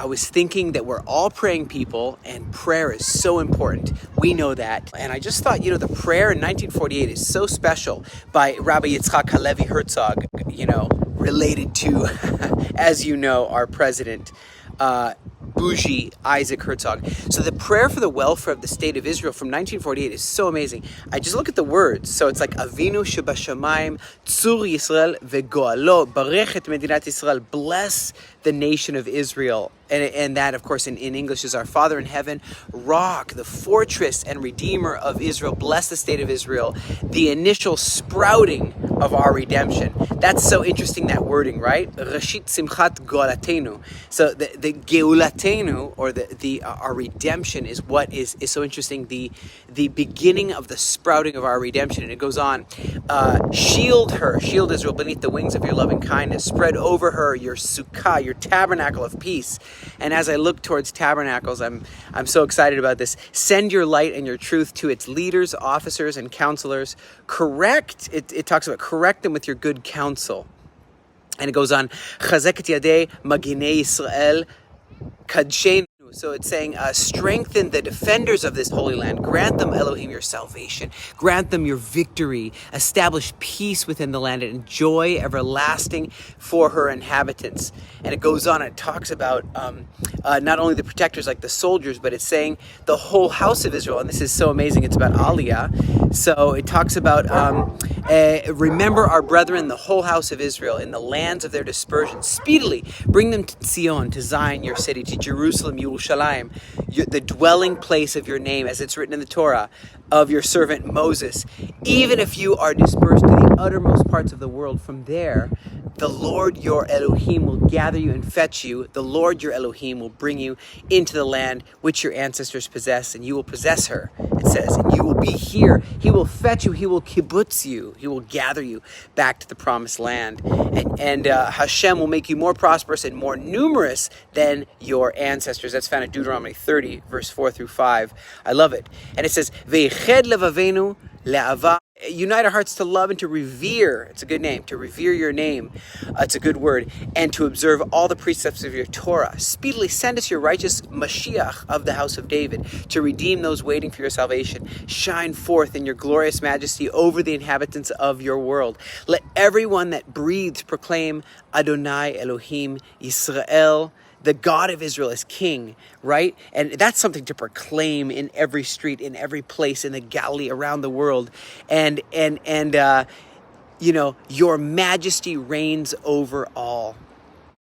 I was thinking that we're all praying people and prayer is so important. We know that. And I just thought, the prayer in 1948 is so special by Rabbi Yitzchak Halevi Herzog, related to, as you know, our president, Bougie Isaac Herzog. So the prayer for the welfare of the state of Israel from 1948 is so amazing. I just look at the words. So it's like Avinu Shebashamayim, Tzur Yisrael veGoalo, Barech et Medinat Yisrael, bless the nation of Israel. And that, of course, in English is our Father in heaven, Rock, the fortress and Redeemer of Israel, bless the state of Israel, the initial sprouting of our redemption. That's so interesting, that wording, right? Rashit Simchat Golatenu. So the Geulatenu, or our redemption, is what is so interesting. The beginning of the sprouting of our redemption. And it goes on, shield Israel beneath the wings of your loving kindness. Spread over her your sukkah, your tabernacle of peace. And as I look towards tabernacles, I'm so excited about this. Send your light and your truth to its leaders, officers, and counselors. It talks about correct them with your good counsel. And it goes on, Chazek et yadei maginei Yisrael kadshenu. So it's saying, strengthen the defenders of this holy land. Grant them, Elohim, your salvation. Grant them your victory. Establish peace within the land and joy everlasting for her inhabitants. And it goes on. It talks about not only the protectors like the soldiers, but it's saying the whole house of Israel. And this is so amazing. It's about Aliyah. So it talks about, remember our brethren, the whole house of Israel, in the lands of their dispersion. Speedily bring them to Zion, to Zion, your city, to Jerusalem, Yerushalayim, the dwelling place of your name, as it's written in the Torah, of your servant Moses. Even if you are dispersed to the uttermost parts of the world, from there, the Lord your Elohim will gather you and fetch you. The Lord your Elohim will bring you into the land which your ancestors possessed, and you will possess her, it says, and you will be here. He will fetch you, he will kibbutz you, he will gather you back to the promised land. And Hashem will make you more prosperous and more numerous than your ancestors. That's found in Deuteronomy 30, verse 4 through 5. I love it. And it says, Ve'iched levavenu le'ava. Unite our hearts to love and to revere. It's a good name, to revere your name. It's a good word. And to observe all the precepts of your Torah. Speedily send us your righteous Mashiach of the house of David, to redeem those waiting for your salvation. Shine forth in your glorious majesty over the inhabitants of your world. Let everyone that breathes proclaim Adonai Elohim Yisrael, the God of Israel, is king, right? And that's something to proclaim in every street, in every place, in the Galilee, around the world. And your majesty reigns over all.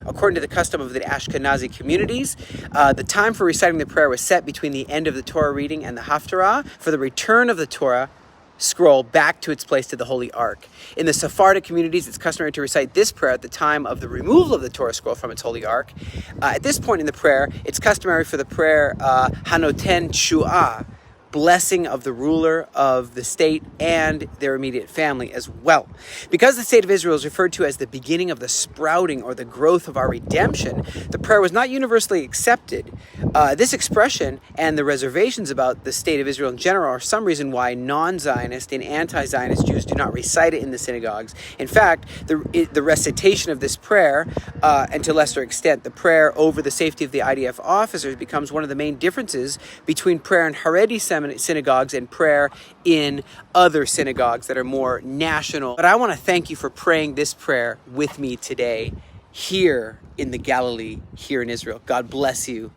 According to the custom of the Ashkenazi communities, the time for reciting the prayer was set between the end of the Torah reading and the Haftarah for the return of the Torah scroll back to its place to the Holy Ark. In the Sephardic communities, it's customary to recite this prayer at the time of the removal of the Torah scroll from its Holy Ark. At this point in the prayer, it's customary for the prayer Hanoten Shu'ah, blessing of the ruler of the state and their immediate family as well. Because the state of Israel is referred to as the beginning of the sprouting or the growth of our redemption, the prayer was not universally accepted. This expression and the reservations about the state of Israel in general are some reason why non-Zionist and anti-Zionist Jews do not recite it in the synagogues. In fact, the recitation of this prayer, and to a lesser extent, the prayer over the safety of the IDF officers, becomes one of the main differences between prayer in Haredi synagogues and prayer in other synagogues that are more national. But I want to thank you for praying this prayer with me today here in the Galilee, here in Israel. God bless you.